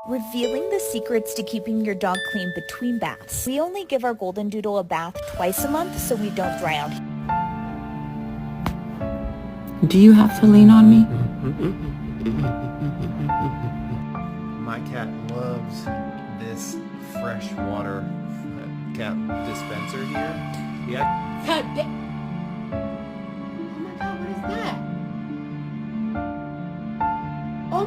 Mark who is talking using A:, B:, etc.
A: Revealing the secrets to keeping your dog clean between baths. We only give our golden doodle a bath twice a month so we don't dry out.
B: Do you have to lean on me?
C: My cat loves this fresh water cat dispenser here. Yeah.
D: God damn. Oh my God, what is that?